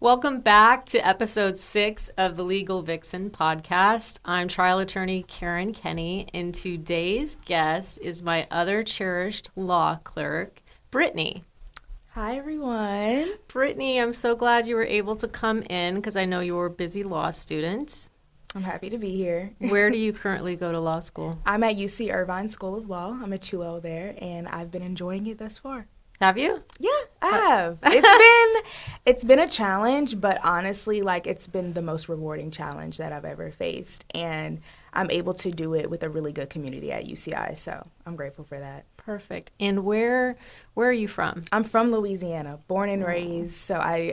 Welcome back to episode 6 of the Legal Vixen Podcast. I'm trial attorney Karen Kenny, and today's guest is my other cherished law clerk, Brittney. Hi, everyone. Brittney, I'm so glad you were able to come in because I know you're a busy law student. I'm happy to be here. Where do you currently go to law school? I'm at UC Irvine School of Law. I'm a 2L there, and I've been enjoying it thus far. Have you? Yeah, I have. It's been a challenge, but honestly, it's been the most rewarding challenge that I've ever faced, and I'm able to do it with a really good community at UCI, so I'm grateful for that. Perfect. And where are you from? I'm from Louisiana, born and raised, so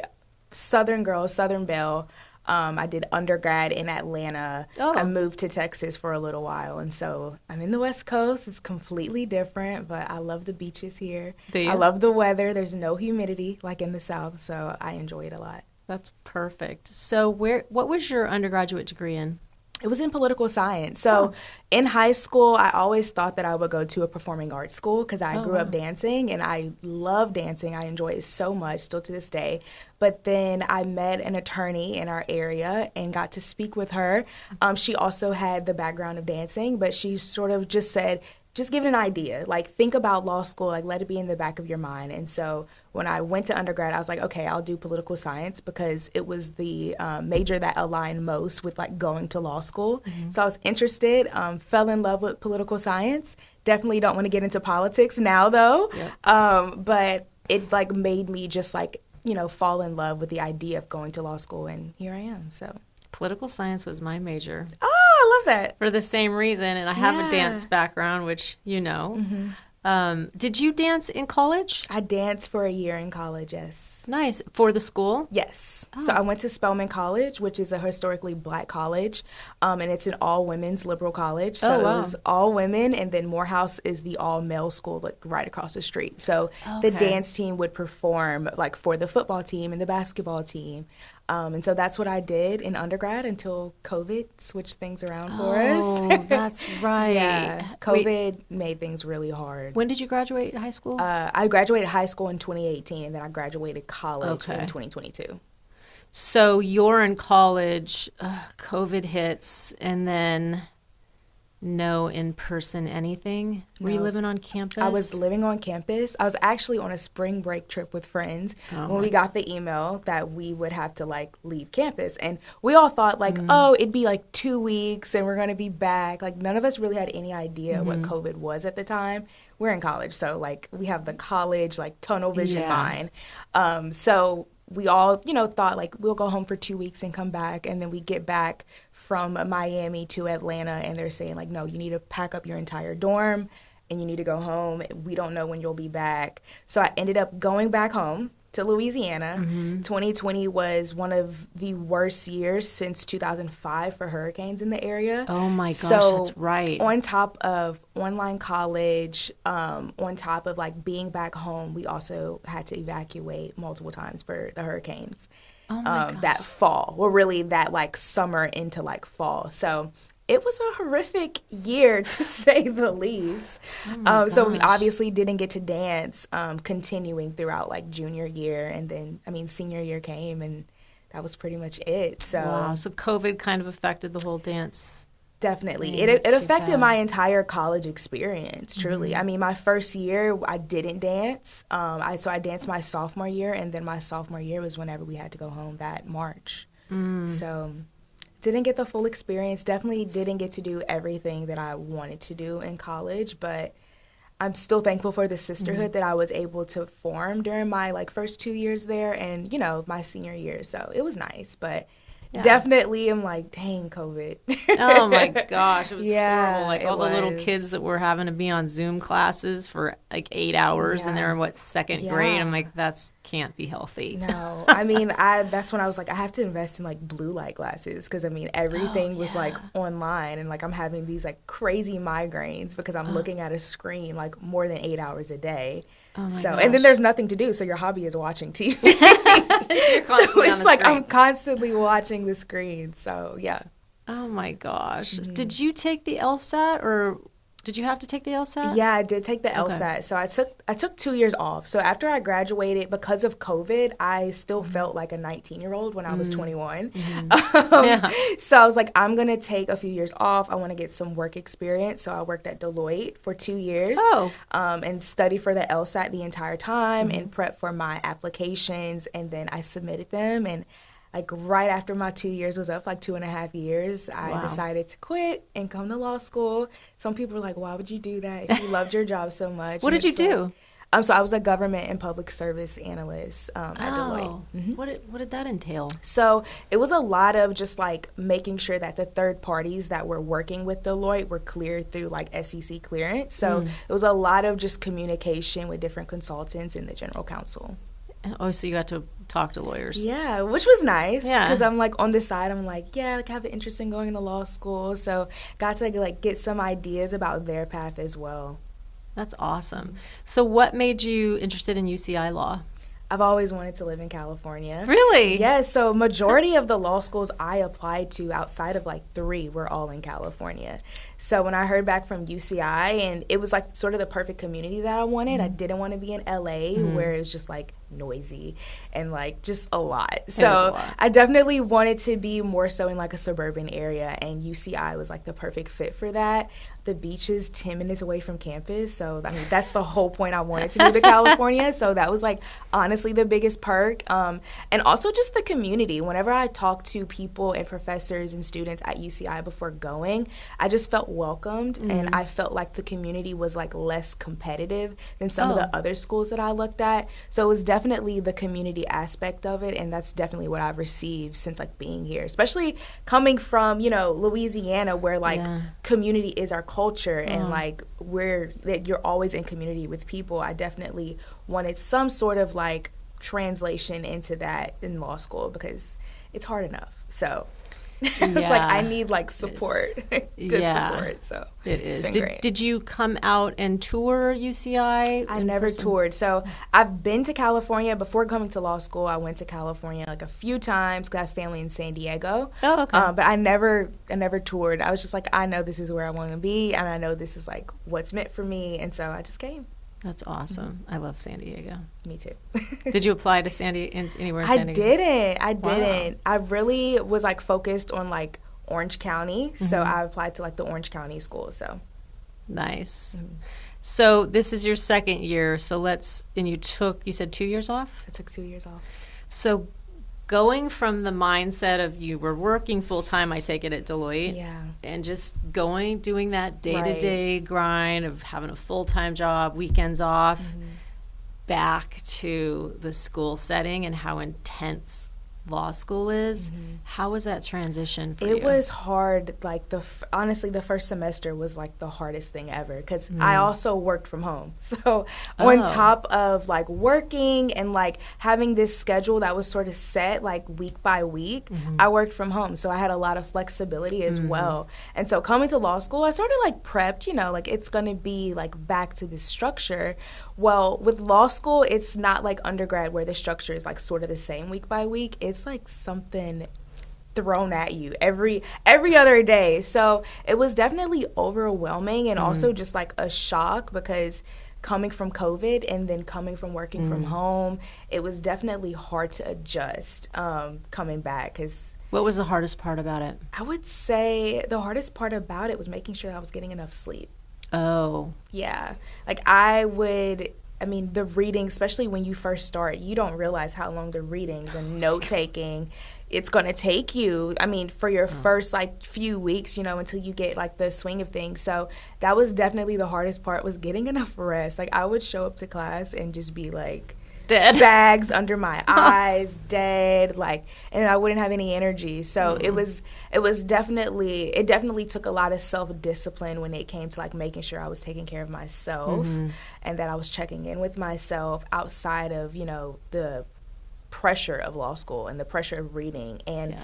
Southern girl, Southern belle. I did undergrad in Atlanta. I moved to Texas for a little while, and so I'm in the West Coast. It's completely different, but I love the beaches here. Do you? I love the weather. There's no humidity like in the South, so I enjoy it a lot. That's perfect. So what was your undergraduate degree in? It was in political science. So in high school, I always thought that I would go to a performing arts school because I grew up dancing, and I love dancing. I enjoy it so much, still to this day. But then I met an attorney in our area and got to speak with her. She also had the background of dancing, but she sort of just said, just give it an idea. Think about law school. Let it be in the back of your mind. And so when I went to undergrad, I was like, okay, I'll do political science because it was the major that aligned most with, going to law school. Mm-hmm. So I was interested, fell in love with political science. Definitely don't want to get into politics now, though. Yep. But it, made me just, fall in love with the idea of going to law school, and here I am, so. Political science was my major. Oh, I love that. For the same reason, and I have a dance background, which you know. Mm-hmm. Did you dance in college? I danced for a year in college, yes. Nice. For the school? Yes. Oh. So I went to Spelman College, which is a historically black college, and it's an all-women's liberal college. So it was all women, and then Morehouse is the all-male school, right across the street. So the dance team would perform, for the football team and the basketball team. And so that's what I did in undergrad until COVID switched things around for us. Oh, that's right. Yeah, COVID made things really hard. When did you graduate high school? I graduated high school in 2018, and then I graduated college in 2022. So you're in college, COVID hits, and then no in-person anything? Were you living on campus? I was living on campus. I was actually on a spring break trip with friends when we got the email that we would have to, leave campus. And we all thought, it'd be, 2 weeks and we're going to be back. None of us really had any idea what COVID was at the time. We're in college, so, we have the college, tunnel vision mind. So we all, thought, we'll go home for 2 weeks and come back. And then we get back from Miami to Atlanta, and they're saying, no, you need to pack up your entire dorm, and you need to go home. We don't know when you'll be back. So I ended up going back home to Louisiana. Mm-hmm. 2020 was one of the worst years since 2005 for hurricanes in the area. Oh, my gosh, that's right. On top of online college, on top of, being back home, we also had to evacuate multiple times for the hurricanes. Oh my gosh. That fall, well, really that summer into fall. So it was a horrific year to say the least. So we obviously didn't get to dance continuing throughout junior year, and then senior year came, and that was pretty much it. So wow. So COVID kind of affected the whole dance. Definitely. It affected my entire college experience, truly. Mm-hmm. My first year, I didn't dance. So I danced my sophomore year, and then my sophomore year was whenever we had to go home that March. So didn't get the full experience. Definitely didn't get to do everything that I wanted to do in college, but I'm still thankful for the sisterhood that I was able to form during my, first 2 years there and, my senior year. So it was nice, but... Yeah. Definitely, I'm dang, COVID. Oh, my gosh. It was horrible. All the little kids that were having to be on Zoom classes for 8 hours, and they're in, second grade? I'm that can't be healthy. No. That's when I was I have to invest in, blue light glasses because, everything was, online. And, I'm having these, crazy migraines because I'm looking at a screen, more than 8 hours a day. Oh my gosh. And then there's nothing to do, so your hobby is watching TV. So it's I'm constantly watching the screen, so yeah. Oh my gosh. Mm-hmm. Did you take the LSAT or Did you have to take the LSAT? Yeah, I did take the Okay. LSAT. So I took 2 years off. So after I graduated, because of COVID, I still felt like a 19-year-old when I was 21. Yeah. So I was like, I'm going to take a few years off. I want to get some work experience. So I worked at Deloitte for 2 years and studied for the LSAT the entire time and prepped for my applications. And then I submitted them. And like right after my 2 years was up, like 2.5 years, I decided to quit and come to law school. Some people were like, why would you do that if you loved your job so much? What did you do? So I was a government and public service analyst at Deloitte. What did that entail? So it was a lot of just like making sure that the third parties that were working with Deloitte were cleared through like SEC clearance. So it was a lot of just communication with different consultants and the general counsel. Oh, so you got to talk to lawyers. Yeah, which was nice. Yeah. Because I'm like on the side, I'm like, yeah, like I have an interest in going to law school. So got to like get some ideas about their path as well. That's awesome. So what made you interested in UCI Law? I've always wanted to live in California. Really? Yes, so majority of the law schools I applied to outside of like 3 were all in California. So when I heard back from UCI, and it was like sort of the perfect community that I wanted, I didn't want to be in LA where it was just like noisy and like just a lot. So I definitely wanted to be more so in like a suburban area, and UCI was like the perfect fit for that. The beach is 10 minutes away from campus, so I mean that's the whole point I wanted to move to California. So that was like honestly the biggest perk, and also just the community. Whenever I talked to people and professors and students at UCI before going, I just felt welcomed, and I felt like the community was like less competitive than some of the other schools that I looked at. So it was definitely the community aspect of it, and that's definitely what I've received since like being here, especially coming from, you know, Louisiana, where like community is our culture, and like you're always in community with people. I definitely wanted some sort of like translation into that in law school because it's hard enough. So it's like I need like support, good support. So it is. It's been great. Did you come out and tour UCI? I never toured. So I've been to California before coming to law school. I went to California like a few times because I have family in San Diego. Oh, okay. But I never toured. I was just like, I know this is where I want to be, and I know this is like what's meant for me, and so I just came. That's awesome. I love San Diego. Me too. Did you apply to anywhere in San Diego? I didn't. I really was like focused on like Orange County, so I applied to like the Orange County school. So nice. So this is your second year. So you said 2 years off? I took 2 years off. So going from the mindset of you were working full time, I take it at Deloitte, and just doing that day-to-day grind of having a full-time job, weekends off, back to the school setting and how intense law school is. How was that transition for you? It was hard. Like honestly, the first semester was like the hardest thing ever because I also worked from home. So on top of like working and like having this schedule that was sort of set like week by week, I worked from home. So I had a lot of flexibility as well. And so coming to law school, I sort of like prepped, you know, like it's going to be like back to this structure. Well, with law school, it's not like undergrad where the structure is like sort of the same week by week. It's like something thrown at you every other day. So it was definitely overwhelming and also just like a shock because coming from COVID and then coming from working from home, it was definitely hard to adjust coming back. What was the hardest part about it? I would say the hardest part about it was making sure I was getting enough sleep. Oh. Yeah. Like the reading, especially when you first start, you don't realize how long the readings and note-taking it's going to take you. I mean, for your first, like, few weeks, you know, until you get, like, the swing of things. So that was definitely the hardest part was getting enough rest. Like, I would show up to class and just be, like, dead. Bags under my eyes, dead, like, and I wouldn't have any energy. So it definitely took a lot of self-discipline when it came to like making sure I was taking care of myself and that I was checking in with myself outside of, you know, the pressure of law school and the pressure of reading. And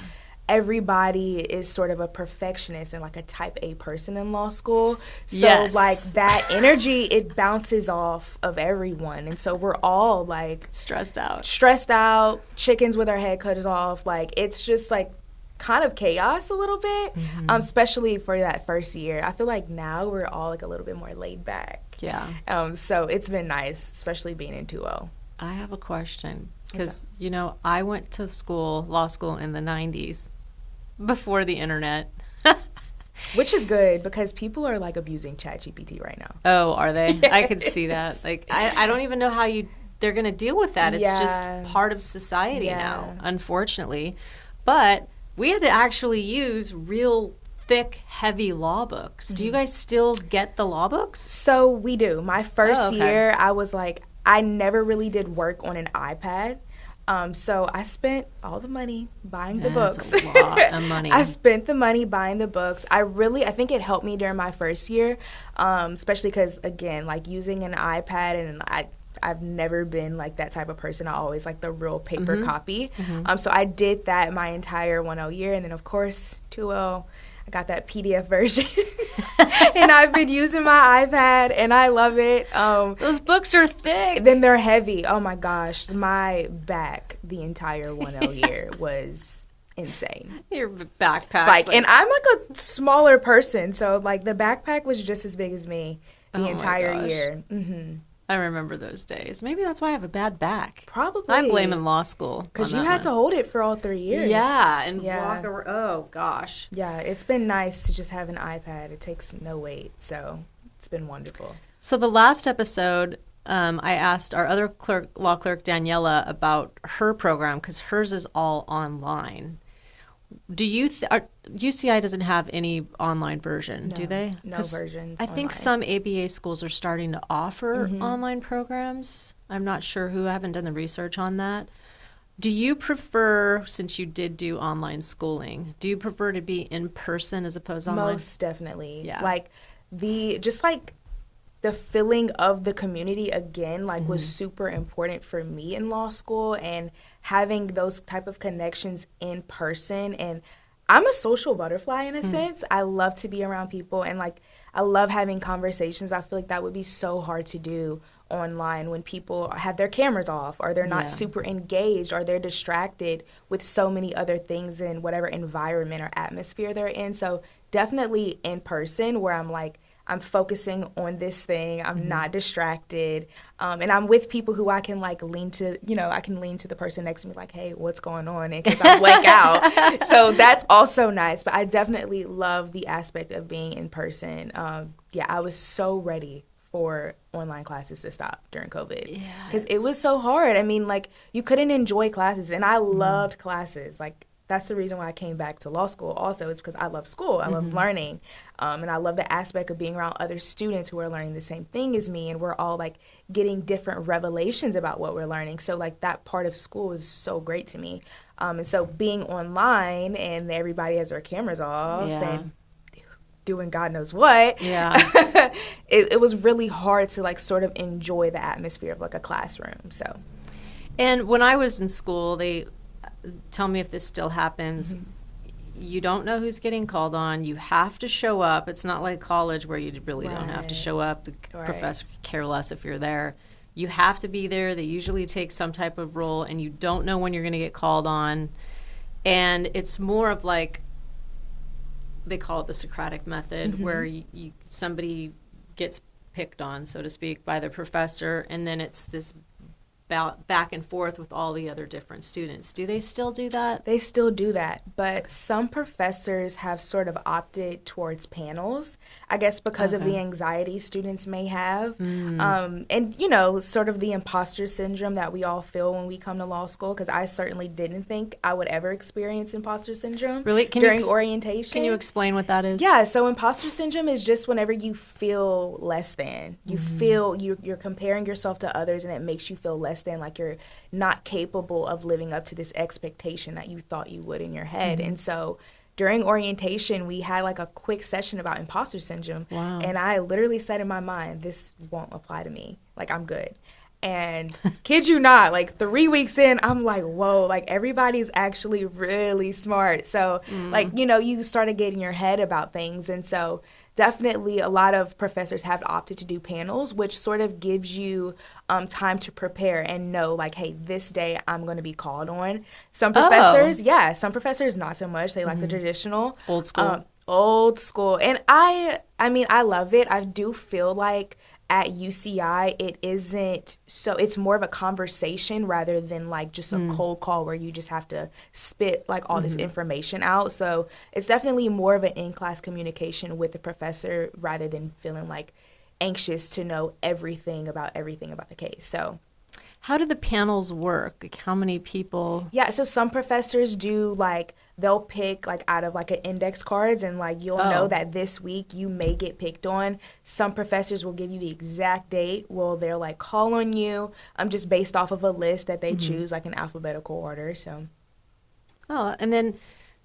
everybody is sort of a perfectionist and like a type A person in law school. So like that energy, it bounces off of everyone. And so we're all like stressed out, chickens with our head cut off. Like it's just like kind of chaos a little bit, especially for that first year. I feel like now we're all like a little bit more laid back. Yeah. So it's been nice, especially being in 2O. I have a question because, I went to law school in the 90s before the internet. Which is good because people are like abusing ChatGPT right now. Oh, are they? Yes. I could see that. Like, I don't even know how they're going to deal with that. It's just part of society now, unfortunately. But we had to actually use real thick, heavy law books. Do you guys still get the law books? So we do. My first year, I was like, I never really did work on an iPad. So I spent all the money buying the books. That's a lot of money. I spent the money buying the books. I think it helped me during my first year, especially because, again, like using an iPad, and I've never been like that type of person. I always like the real paper copy. So I did that my entire 1L year. And then, of course, 2L, I got that PDF version. And I've been using my iPad, and I love it. Those books are thick. Then they're heavy. Oh, my gosh. My back the entire 1L year was insane. Your backpack. And I'm like a smaller person, so like the backpack was just as big as me the entire year. I remember those days. Maybe that's why I have a bad back. Probably. I'm blaming law school. Because you had to hold it for all 3 years. Yeah, and walk around. Oh, gosh. Yeah, it's been nice to just have an iPad. It takes no weight, so it's been wonderful. So the last episode, I asked our other law clerk, Daniela, about her program because hers is all online. Do you UCI doesn't have any online version, do they? No versions. I think some ABA schools are starting to offer online programs. I'm not sure who. I haven't done the research on that. Do you prefer, since you did do online schooling, do you prefer to be in person as opposed to online? Most definitely. Yeah. Like the feeling of the community again, like was super important for me in law school, and having those type of connections in person. And I'm a social butterfly in a sense. I love to be around people, and like I love having conversations. I feel like that would be so hard to do online when people have their cameras off, or they're not super engaged, or they're distracted with so many other things in whatever environment or atmosphere they're in. So definitely in person, where I'm like, I'm focusing on this thing. I'm not distracted. And I'm with people who I can like lean to, I can lean to the person next to me like, hey, what's going on? And because I blank out. So that's also nice. But I definitely love the aspect of being in person. I was so ready for online classes to stop during COVID. Because it was so hard. I mean, like, you couldn't enjoy classes. And I loved classes. Like, that's the reason why I came back to law school also, is because I love school. I love learning. And I love the aspect of being around other students who are learning the same thing as me. And we're all, like, getting different revelations about what we're learning. So, like, that part of school is so great to me. And so being online and everybody has their cameras off and doing God knows what, it was really hard to, like, sort of enjoy the atmosphere of, like, a classroom. So, and when I was in school, they tell me if this still happens. You don't know who's getting called on. You have to show up. It's not like college where you really don't have to show up. The professor could care less if you're there. You have to be there. They usually take some type of role, and you don't know when you're going to get called on. And it's more of like, they call it the Socratic method, where somebody gets picked on, so to speak, by the professor, and then it's this back and forth with all the other different students. Do they still do that? They still do that, but some professors have sort of opted towards panels, I guess because of the anxiety students may have. And, sort of the imposter syndrome that we all feel when we come to law school, because I certainly didn't think I would ever experience imposter syndrome during orientation. Can you explain what that is? Yeah, so imposter syndrome is just whenever you feel less than. You feel you're comparing yourself to others, and it makes you feel less than, like you're not capable of living up to this expectation that you thought you would in your head. And so during orientation, we had like a quick session about imposter syndrome. And I literally said in my mind, this won't apply to me. Like, I'm good. And kid you not, like 3 weeks in, I'm like, whoa, like everybody's actually really smart. So like, you know, you started getting your head about things. And so definitely a lot of professors have opted to do panels, which sort of gives you time to prepare and know like, hey, this day I'm going to be called on. Some professors, some professors not so much. They like the traditional. Old school. Old school. And I mean, I love it. I do feel like at UCI, it isn't so, it's more of a conversation rather than like just a cold call where you just have to spit like all this information out. So it's definitely more of an in-class communication with the professor rather than feeling like anxious to know everything about the case. So how do the panels work? Like how many people? Yeah, so some professors do like, they'll pick like out of like an index cards and like you'll know that this week you may get picked on. Some professors will give you the exact date. Well, they'll like call on you just based off of a list that they choose like in alphabetical order. So. Oh, and then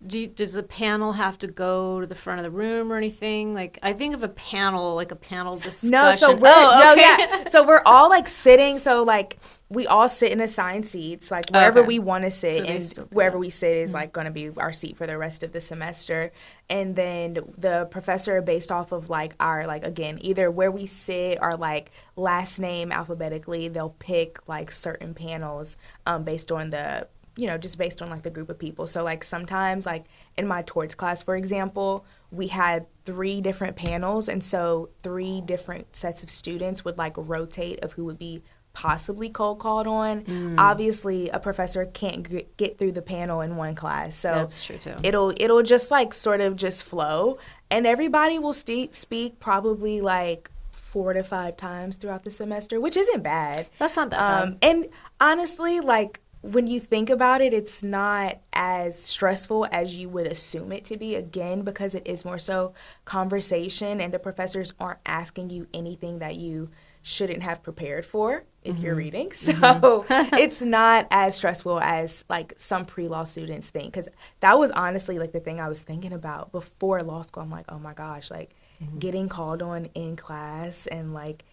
does the panel have to go to the front of the room or anything? Like I think of a panel, like a panel discussion. No, so we're so we're all like sitting. So like we all sit in assigned seats, like wherever we want to sit, and wherever we sit is like going to be our seat for the rest of the semester. And then the professor, based off of like our like again either where we sit or like last name alphabetically, they'll pick like certain panels based on the. You know, just based on like the group of people. So like sometimes like in my torts class, for example, we had 3 different panels. And so 3 different sets of students would like rotate of who would be possibly cold called on. Obviously, a professor can't get through the panel in one class. So that's true too. It'll just like sort of just flow. And everybody will speak probably like 4 to 5 times throughout the semester, which isn't bad. That's not that bad. And honestly, like, when you think about it, it's not as stressful as you would assume it to be, again, because it is more so conversation and the professors aren't asking you anything that you shouldn't have prepared for if you're reading. So it's not as stressful as like some pre-law students think, because that was honestly like the thing I was thinking about before law school. I'm like, oh my gosh, like getting called on in class and like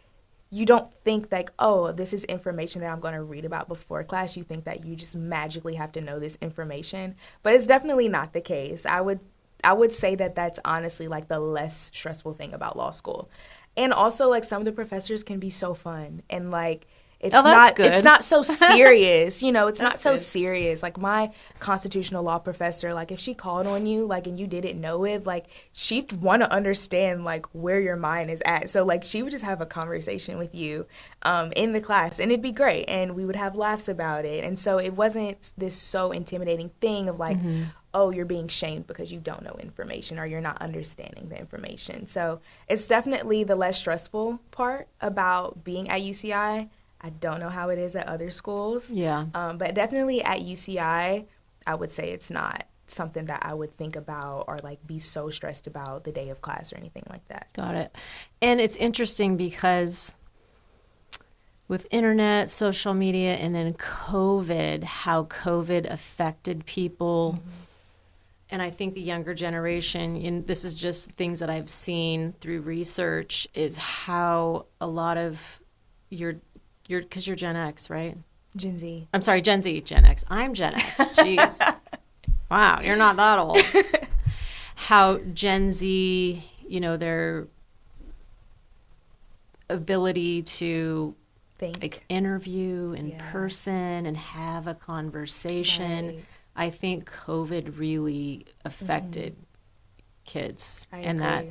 you don't think like, oh, this is information that I'm going to read about before class. You think that you just magically have to know this information. But it's definitely not the case. I would say that that's honestly like the less stressful thing about law school. And also like some of the professors can be so fun and like it's not so serious, you know, it's not so serious. Like my constitutional law professor, like if she called on you, like, and you didn't know it, like she'd want to understand like where your mind is at. So like she would just have a conversation with you in the class and it'd be great. And we would have laughs about it. And so it wasn't this so intimidating thing of like, oh, you're being shamed because you don't know information or you're not understanding the information. So it's definitely the less stressful part about being at UCI. I don't know how it is at other schools. Yeah. But definitely at UCI, I would say it's not something that I would think about or like be so stressed about the day of class or anything like that. Got it. And it's interesting because with internet, social media, and then COVID, how COVID affected people. And I think the younger generation, and this is just things that I've seen through research, is how a lot of because you're Gen X, right? Gen Z. I'm sorry, Gen Z, Gen X. I'm Gen X. Jeez. Wow, you're not that old. How Gen Z, you know, their ability to like interview in person and have a conversation. Right. I think COVID really affected kids in that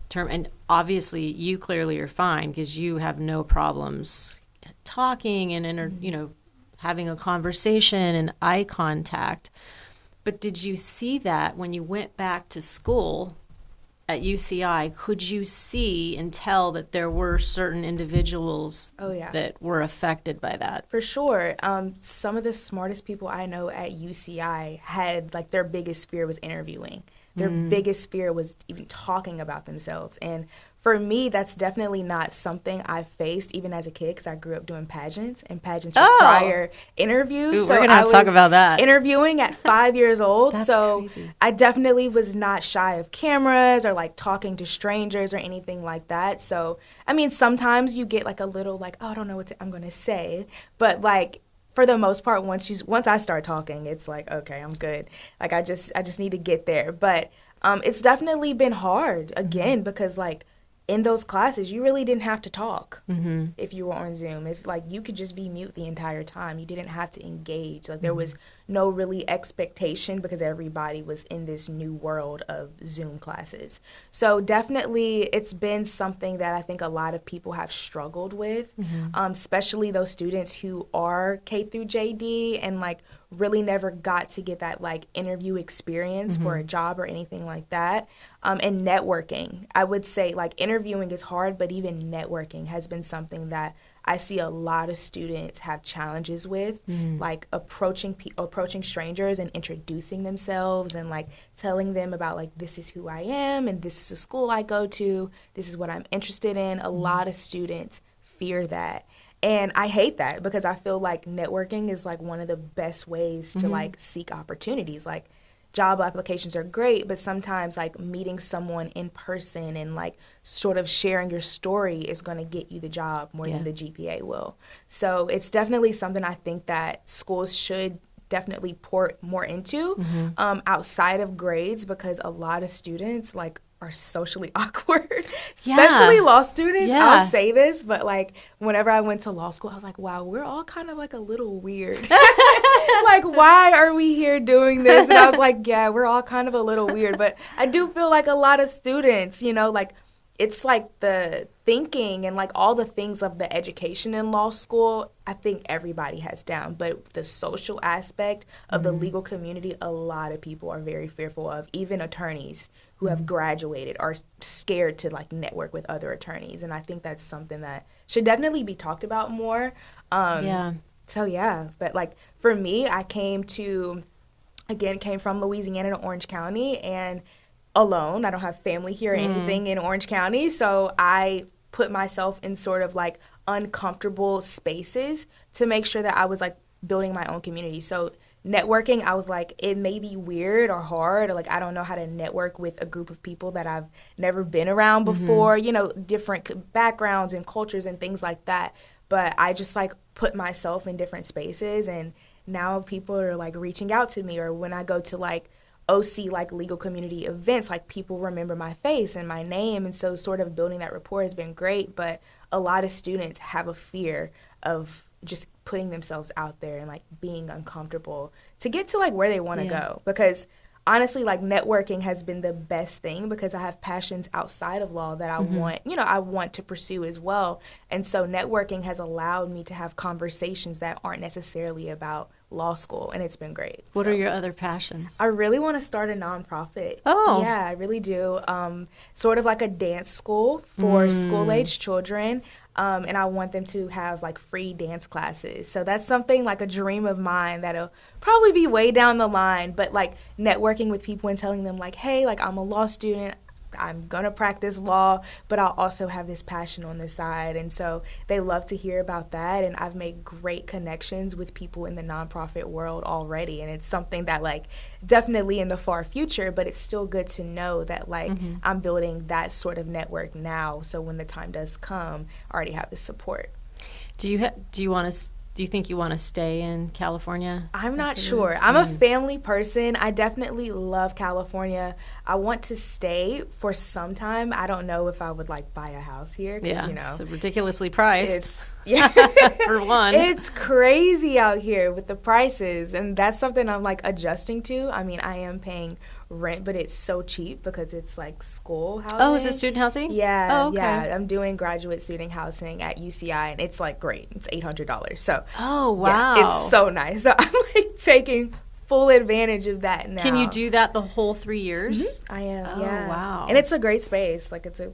term. And obviously, you clearly are fine because you have no problems talking and you know, having a conversation and eye contact. But did you see that when you went back to school at UCI? Could you see and tell that there were certain individuals that were affected by that? For sure. Some of the smartest people I know at UCI had like their biggest fear was interviewing. Their biggest fear was even talking about themselves. And for me, that's definitely not something I faced even as a kid because I grew up doing pageants, and pageants require interviews. Ooh, so we're going to have to talk about that. Interviewing at 5 years old. That's so crazy. I definitely was not shy of cameras or like talking to strangers or anything like that. So, I mean, sometimes you get like a little like, oh, I don't know what I'm going to say. But like, for the most part, once I start talking, it's like, okay, I'm good. Like, I just need to get there. But it's definitely been hard, again, because like, in those classes, you really didn't have to talk if you were on Zoom. If like you could just be mute the entire time, you didn't have to engage. Like there was no really expectation because everybody was in this new world of Zoom classes. So definitely, it's been something that I think a lot of people have struggled with, especially those students who are K through JD and like really never got to get that like interview experience for a job or anything like that. And networking, I would say like interviewing is hard, but even networking has been something that I see a lot of students have challenges with, like approaching strangers and introducing themselves and like telling them about like, this is who I am and this is the school I go to, this is what I'm interested in. A lot of students fear that. And I hate that because I feel like networking is like one of the best ways to like seek opportunities. Like job applications are great, but sometimes like meeting someone in person and like sort of sharing your story is going to get you the job more than the GPA will. So it's definitely something I think that schools should definitely pour more into outside of grades, because a lot of students like are socially awkward, especially law students. I'll say this, but like whenever I went to law school, I was like, wow, we're all kind of like a little weird. Like, why are we here doing this? And I was like, yeah, we're all kind of a little weird. But I do feel like a lot of students, you know, like it's like the thinking and like all the things of the education in law school, I think everybody has down. But the social aspect of the legal community, a lot of people are very fearful of. Even attorneys who have graduated are scared to like network with other attorneys. And I think that's something that should definitely be talked about more. So yeah, but like for me, I came from Louisiana to Orange County and alone. I don't have family here or anything in Orange County. So I put myself in sort of like uncomfortable spaces to make sure that I was like building my own community. So networking, I was like, it may be weird or hard, or like I don't know how to network with a group of people that I've never been around before, you know, different backgrounds and cultures and things like that. But I just like put myself in different spaces, and now people are like reaching out to me, or when I go to like OC like legal community events, like people remember my face and my name, and so sort of building that rapport has been great. But a lot of students have a fear of just putting themselves out there and like being uncomfortable to get to like where they want to go, because honestly, like networking has been the best thing because I have passions outside of law that I want to pursue as well. And so networking has allowed me to have conversations that aren't necessarily about law school, and it's been great. What are your other passions? I really want to start a nonprofit. Oh. Yeah, I really do. Sort of like a dance school for school-age children. And I want them to have like free dance classes. So that's something like a dream of mine that'll probably be way down the line, but like networking with people and telling them like, hey, like I'm a law student, I'm going to practice law, but I'll also have this passion on the side. And so they love to hear about that. And I've made great connections with people in the nonprofit world already. And it's something that like definitely in the far future, but it's still good to know that like I'm building that sort of network now. So when the time does come, I already have the support. Do you think you want to stay in California? I'm not sure. I'm a family person. I definitely love California. I want to stay for some time. I don't know if I would like buy a house here. Yeah, you know, it's ridiculously priced. For one. It's crazy out here with the prices, and that's something I'm like adjusting to. I mean, I am paying rent, but it's so cheap because it's like school housing. Oh, is it student housing? Yeah, oh, okay. Yeah. I'm doing graduate student housing at UCI, and it's like great. It's $800. So, oh wow, yeah, it's so nice. So I'm like taking full advantage of that now. Can you do that the whole 3 years? I am. Oh, yeah. Wow. And it's a great space. Like it's a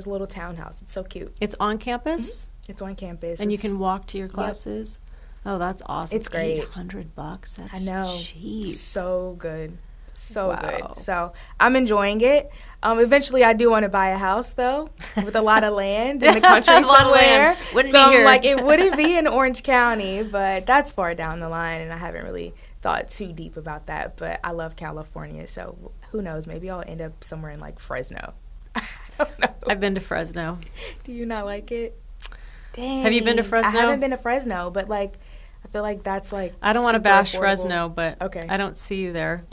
little townhouse. It's so cute. It's on campus. It's on campus, and you can walk to your classes. Yep. Oh, that's awesome. It's great. $800. That's I know. cheap. So good. So Wow. good. So I'm enjoying it. Eventually, I do want to buy a house, though, with a lot of land in the country A lot of somewhere. land. Wouldn't So be here. I'm like, it wouldn't be in Orange County, but that's far down the line, and I haven't really thought too deep about that. But I love California, so who knows? Maybe I'll end up somewhere in, like, Fresno. I don't know. I've been to Fresno. Do you not like it? Dang. Have you been to Fresno? I haven't been to Fresno, but, like, I feel like that's, like, I don't want to super bash affordable. Fresno, but Okay. I don't see you there.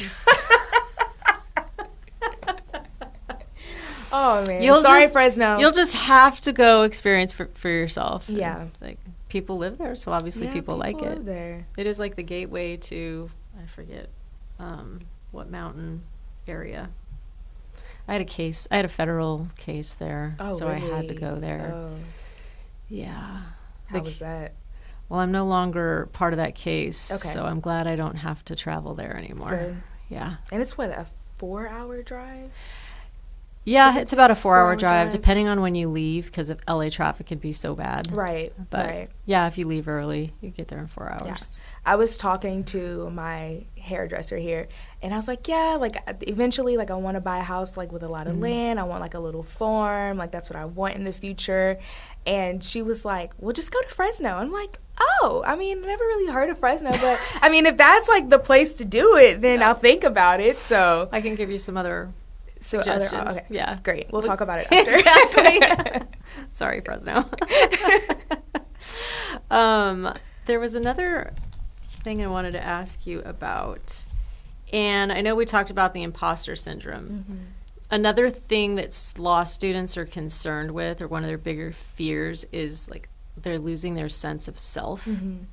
Oh, man. Sorry, Fresno. You'll just have to go experience for yourself. Yeah. And, like, people live there, so obviously people like live it. there. It is like the gateway to, I forget what mountain area. I had a federal case there, so really? I had to go there. Oh. Yeah. How was that? Well, I'm no longer part of that case, Okay. so I'm glad I don't have to travel there anymore. Good. Yeah. And it's what, a 4-hour drive? Yeah, it's about a 4-hour 4-hour drive, drive? depending on when you leave, because if LA traffic can be so bad. Right. But right. yeah, if you leave early, you get there in 4 hours. Yeah. I was talking to my hairdresser here, and I was like, yeah, like, eventually, like, I want to buy a house, like, with a lot of land. I want, like, a little farm. Like, that's what I want in the future. And she was like, well, just go to Fresno. I'm like, oh, I mean, I never really heard of Fresno, but, I mean, if that's, like, the place to do it, then I'll think about it, so. I can give you some other So suggestions. okay. Yeah. Great. We'll talk about it after. Exactly. Sorry, Fresno. There was another thing I wanted to ask you about, and I know we talked about the imposter syndrome. Mm-hmm. Another thing that law students are concerned with, or one of their bigger fears, is like they're losing their sense of self. Mm-hmm.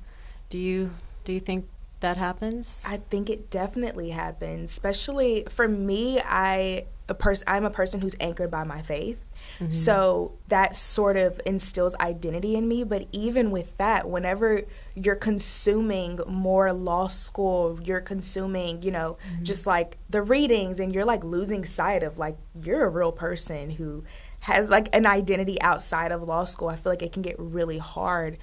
Do you think that happens? I think it definitely happens, especially for me. I'm a person who's anchored by my faith. Mm-hmm. So that sort of instills identity in me. But even with that, whenever you're consuming more law school, you're consuming, just like the readings, and you're like losing sight of like you're a real person who has like an identity outside of law school. I feel like it can get really hard.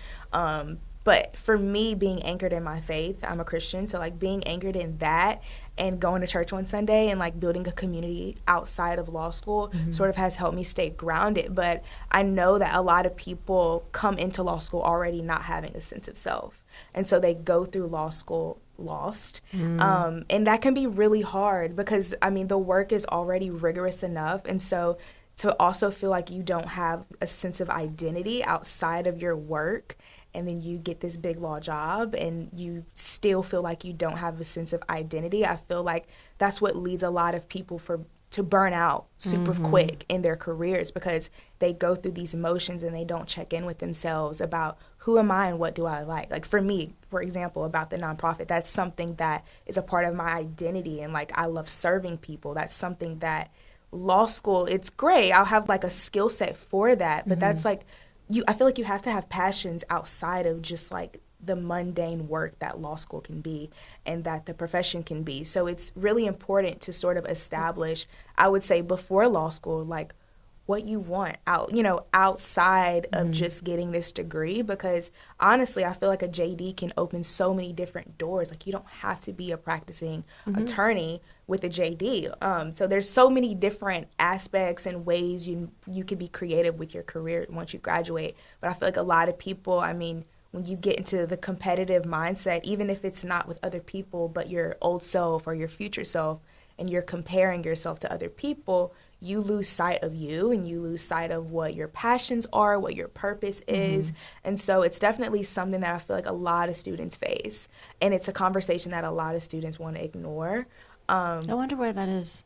But for me, being anchored in my faith, I'm a Christian, so like being anchored in that and going to church one Sunday and like building a community outside of law school sort of has helped me stay grounded. But I know that a lot of people come into law school already not having a sense of self. And so they go through law school lost. And that can be really hard because, I mean, the work is already rigorous enough. And so to also feel like you don't have a sense of identity outside of your work, and then you get this big law job and you still feel like you don't have a sense of identity, I feel like that's what leads a lot of people to burn out super quick in their careers, because they go through these emotions and they don't check in with themselves about who am I and what do I like. Like for me, for example, about the nonprofit, that's something that is a part of my identity, and like I love serving people. That's something that law school, it's great. I'll have like a skill set for that, but that's like, I feel like you have to have passions outside of just like the mundane work that law school can be and that the profession can be. So it's really important to sort of establish, I would say before law school, like what you want outside of just getting this degree, because honestly, I feel like a JD can open so many different doors. Like you don't have to be a practicing attorney with a JD. So there's so many different aspects and ways you could be creative with your career once you graduate. But I feel like a lot of people, I mean, when you get into the competitive mindset, even if it's not with other people, but your old self or your future self, and you're comparing yourself to other people, you lose sight of you and you lose sight of what your passions are, what your purpose is. And so it's definitely something that I feel like a lot of students face. And it's a conversation that a lot of students want to ignore. I wonder why that is.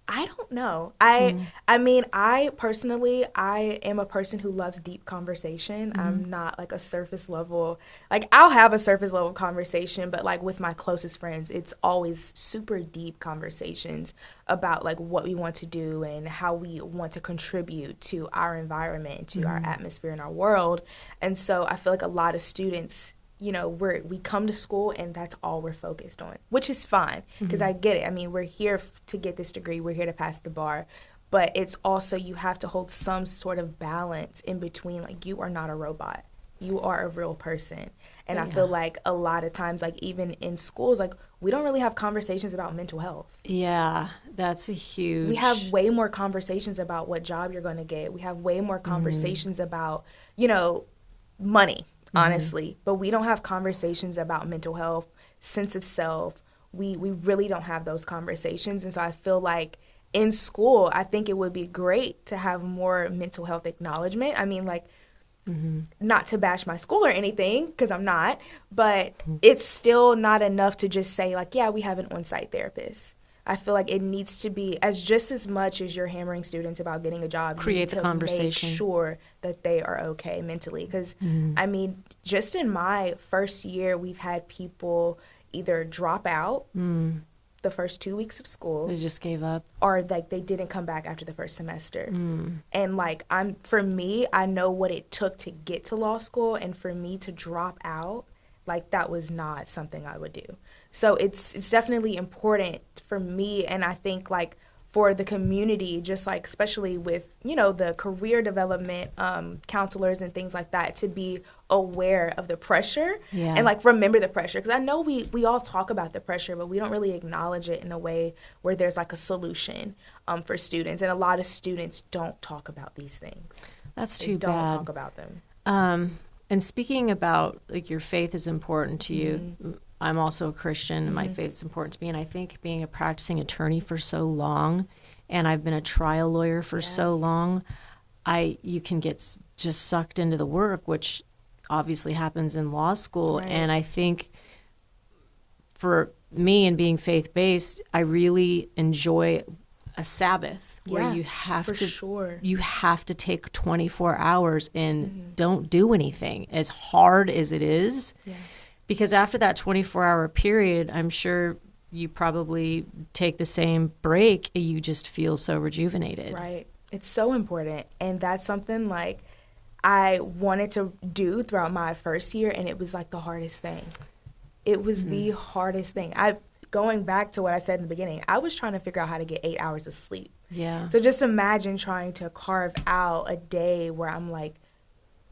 I don't know. I mean, I personally, I am a person who loves deep conversation. I'm not like a surface level, like I'll have a surface level conversation, but like with my closest friends, it's always super deep conversations about like what we want to do and how we want to contribute to our environment, to our atmosphere and our world. And so I feel like a lot of students, we come to school and that's all we're focused on, which is fine because I get it. I mean, we're here to get this degree. We're here to pass the bar. But it's also, you have to hold some sort of balance in between. Like, you are not a robot. You are a real person. And I feel like a lot of times, like even in schools, like we don't really have conversations about mental health. Yeah, that's a huge... We have way more conversations about what job you're going to get. We have way more conversations about, money, honestly. But we don't have conversations about mental health, sense of self. We really don't have those conversations. And so I feel like in school, I think it would be great to have more mental health acknowledgement. I mean, like, not to bash my school or anything, because I'm not, but it's still not enough to just say, like, yeah, we have an on-site therapist. I feel like it needs to be just as much as you're hammering students about getting a job. Create the conversation. Make sure that they are okay mentally. Because, I mean, just in my first year, we've had people either drop out the first 2 weeks of school. They just gave up. Or, like, they didn't come back after the first semester. And, like, for me, I know what it took to get to law school. And for me to drop out, like, that was not something I would do. So it's definitely important for me, and I think, like, for the community, just, like, especially with, the career development counselors and things like that, to be aware of the pressure and, like, remember the pressure. Because I know we all talk about the pressure, but we don't really acknowledge it in a way where there's, like, a solution for students. And a lot of students don't talk about these things. That's too bad. They don't talk about them. And speaking about, like, your faith is important to you. I'm also a Christian, and my faith is important to me. And I think being a practicing attorney for so long, and I've been a trial lawyer for so long, you can get just sucked into the work, which obviously happens in law school. Right. And I think for me, and being faith-based, I really enjoy a Sabbath where you have to take 24 hours and don't do anything, as hard as it is. Yeah. Because after that 24-hour period, I'm sure you probably take the same break, and you just feel so rejuvenated. Right. It's so important. And that's something, like, I wanted to do throughout my first year, and it was, like, the hardest thing. It was the hardest thing. Going back to what I said in the beginning, I was trying to figure out how to get 8 hours of sleep. Yeah. So just imagine trying to carve out a day where I'm, like,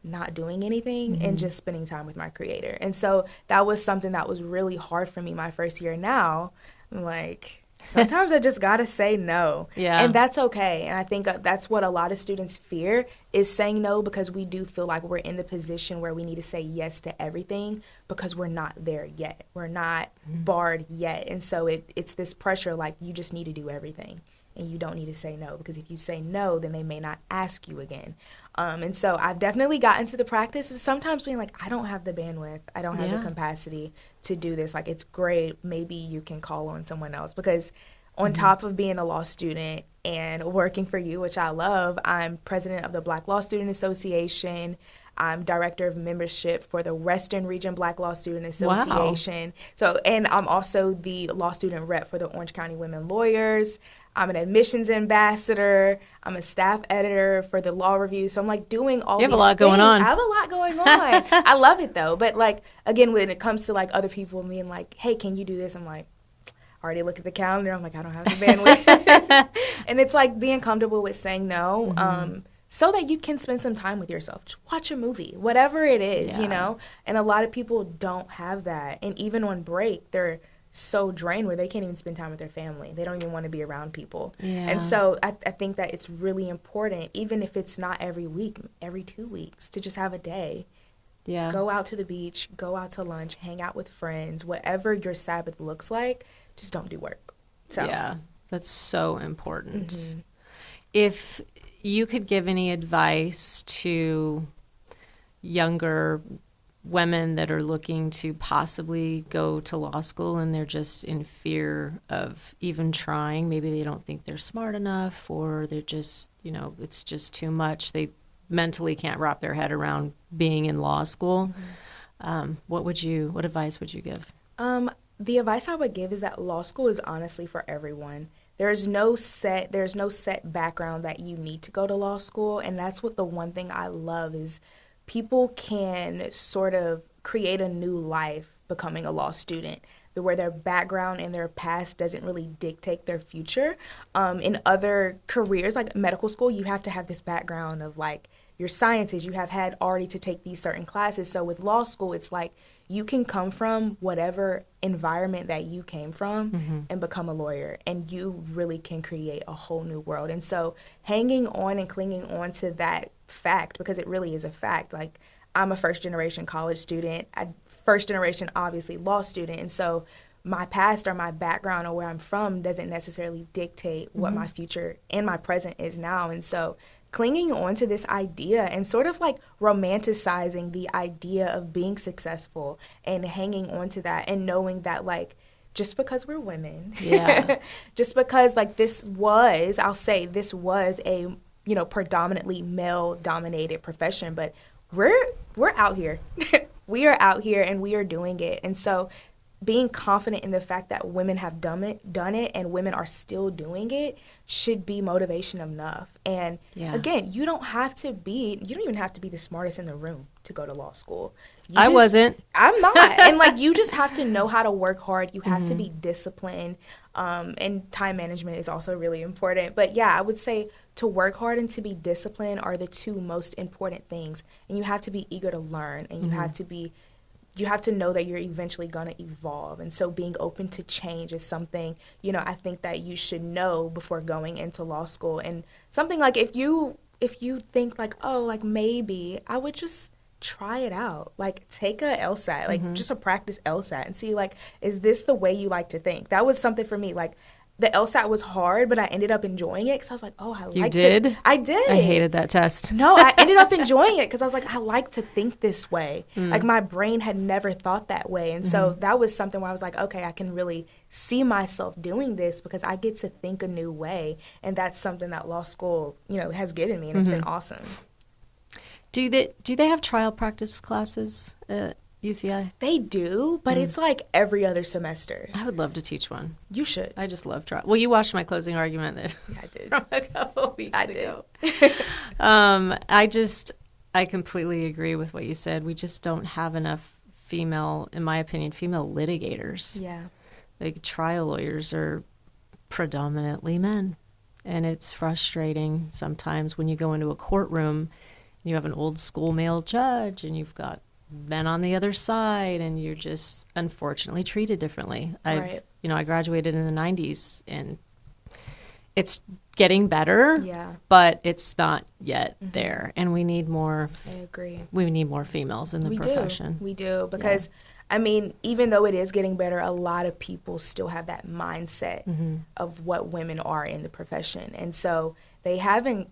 not doing anything and just spending time with my creator. And so that was something that was really hard for me my first year. Now, I'm like, sometimes I just gotta say no. Yeah. And that's okay. And I think that's what a lot of students fear, is saying no, because we do feel like we're in the position where we need to say yes to everything, because we're not there yet. We're not barred yet. And so it's this pressure, like, you just need to do everything. And you don't need to say no, because if you say no, then they may not ask you again. And so I've definitely gotten to the practice of sometimes being like, I don't have the bandwidth. I don't have the capacity to do this. Like, it's great. Maybe you can call on someone else. Because on top of being a law student and working for you, which I love, I'm president of the Black Law Student Association. I'm director of membership for the Western Region Black Law Student Association. Wow. So, and I'm also the law student rep for the Orange County Women Lawyers. I'm an admissions ambassador. I'm a staff editor for the Law Review. So I'm, like, doing all these things. You have a lot going on. I have a lot going on. I love it, though. But, like, again, when it comes to, like, other people being like, hey, can you do this? I'm like, I already look at the calendar. I'm like, I don't have the bandwidth. And it's, like, being comfortable with saying no. So that you can spend some time with yourself. Just watch a movie, whatever it is, And a lot of people don't have that. And even on break, they're so drained where they can't even spend time with their family. They don't even want to be around people. Yeah. And so I think that it's really important, even if it's not every week, every 2 weeks, to just have a day. Yeah. Go out to the beach, go out to lunch, hang out with friends, whatever your Sabbath looks like, just don't do work. So. Yeah, that's so important. If you could give any advice to younger women that are looking to possibly go to law school and they're just in fear of even trying, maybe they don't think they're smart enough, or they're just, it's just too much. They mentally can't wrap their head around being in law school. What advice would you give? The advice I would give is that law school is honestly for everyone. There's no set background that you need to go to law school, and that's what the one thing I love is people can sort of create a new life becoming a law student, where their background and their past doesn't really dictate their future. In other careers, like medical school, you have to have this background of, like, your sciences. You have had already to take these certain classes. So with law school, it's like you can come from whatever environment that you came from and become a lawyer, and you really can create a whole new world. And so hanging on and clinging on to that fact, because it really is a fact, like I'm a first-generation college student, first-generation, obviously, law student, and so my past or my background or where I'm from doesn't necessarily dictate what my future and my present is now. And so clinging on to this idea and sort of like romanticizing the idea of being successful and hanging on to that and knowing that, like, just because we're women, just because, like, this was a, you know, predominantly male-dominated profession, but we're out here. We are out here and we are doing it. And so being confident in the fact that women have done it and women are still doing it should be motivation enough. And again, you don't even have to be the smartest in the room to go to law school. I wasn't. I'm not. And like, you just have to know how to work hard. You have to be disciplined. And time management is also really important. But yeah, I would say to work hard and to be disciplined are the two most important things. And you have to be eager to learn, and you have to know that you're eventually going to evolve. And so being open to change is something, you know, I think that you should know before going into law school. And something like, if you think like, oh, like maybe I would just try it out, like take a LSAT, like just a practice LSAT and see, like, is this the way you like to think? That was something for me. Like, the LSAT was hard, but I ended up enjoying it because I was like, oh, I like to. You did? I did. I hated that test. No, I ended up enjoying it because I was like, I like to think this way. Like, my brain had never thought that way. And so that was something where I was like, okay, I can really see myself doing this because I get to think a new way. And that's something that law school, you know, has given me, and it's been awesome. Do they have trial practice classes at UCI? They do, but it's like every other semester. I would love to teach one. You should. I just love trial. Well, you watched my closing argument I did. from a couple of weeks ago. Did. I completely agree with what you said. We just don't have enough female litigators. Yeah. Like, trial lawyers are predominantly men. And it's frustrating sometimes when you go into a courtroom, you have an old school male judge and you've got men on the other side, and you're just unfortunately treated differently. I graduated in the 90s, and it's getting better, but it's not yet there. And we need more. I agree. We need more females in the profession. We do, because I mean, even though it is getting better, a lot of people still have that mindset of what women are in the profession. And so they haven't,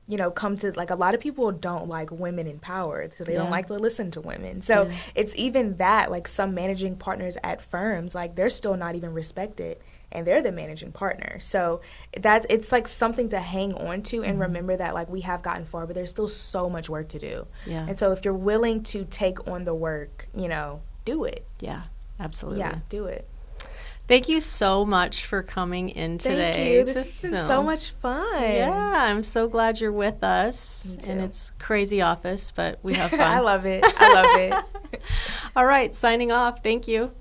you know, come to, like, a lot of people don't like women in power, so they don't like to listen to women. So it's even that, like, some managing partners at firms, like, they're still not even respected, and they're the managing partner. So that it's like something to hang on to and remember that, like, we have gotten far, but there's still so much work to do. Yeah. And so if you're willing to take on the work, you know, do it. Yeah, absolutely. Yeah, do it. Thank you so much for coming in today. Thank you. This has been so much fun. Yeah, I'm so glad you're with us. And it's crazy office, but we have fun. I love it. I love it. All right, signing off. Thank you.